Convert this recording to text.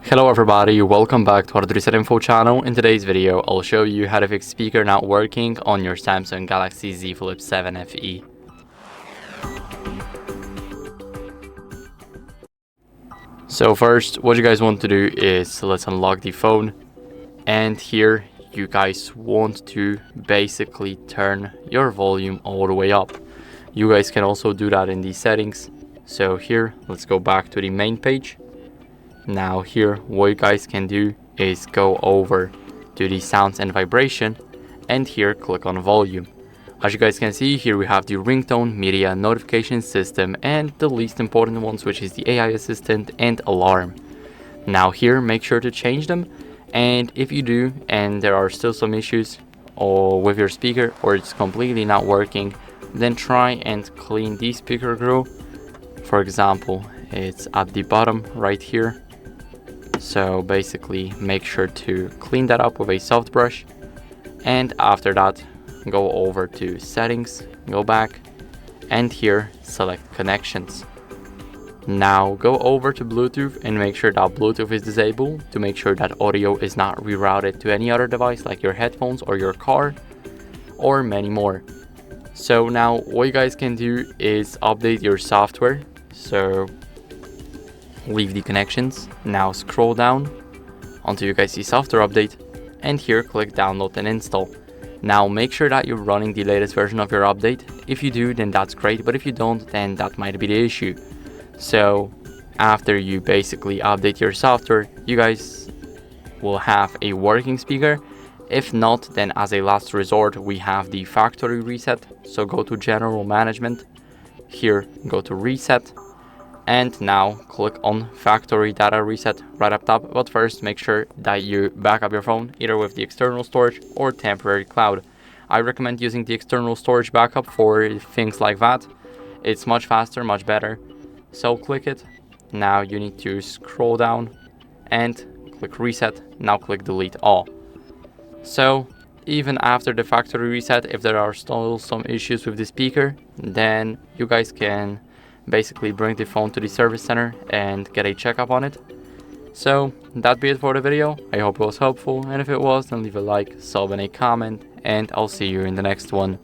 Hello everybody, welcome back to HardReset.Info channel. In today's video, I'll show you how to fix speaker not working on your Samsung Galaxy Z Flip 7 FE. So first, what you guys want to do is let's unlock the phone, and here you guys want to basically turn your volume all the way up. You guys can also do that in the settings. So here, let's go back to the main page. Now here, what you guys can do is go over to the sounds and vibration, and here click on volume. As you guys can see, here we have the ringtone, media, notification system, and the least important ones, which is the AI assistant and alarm. Now here, make sure to change them, and if you do and there are still some issues or with your speaker or it's completely not working, then try and clean the speaker grill. For example, it's at the bottom right here. So basically make sure to clean that up with a soft brush, and after that go over to settings, go back, and here select connections. Now go over to Bluetooth and make sure that Bluetooth is disabled to make sure that audio is not rerouted to any other device like your headphones or your car or many more. So now what you guys can do is update your software. So leave the connections, now scroll down until you guys see software update, and here click download and install. Now make sure that you're running the latest version of your update. If you do, then that's great, but if you don't, then that might be the issue. So after you basically update your software, you guys will have a working speaker. If not, then as a last resort we have the factory reset. So go to general management, here go to reset, and now click on factory data reset right up top. But first, make sure that you back up your phone either with the external storage or temporary cloud. I recommend using the external storage backup for things like that. It's much faster, much better. So click it. Now you need to scroll down and click reset. Now click delete all. So even after the factory reset, if there are still some issues with the speaker, then you guys can basically bring the phone to the service center and get a checkup on it. So that'd be it for the video. I hope it was helpful, and if it was, then leave a like, sub, and a comment, and I'll see you in the next one.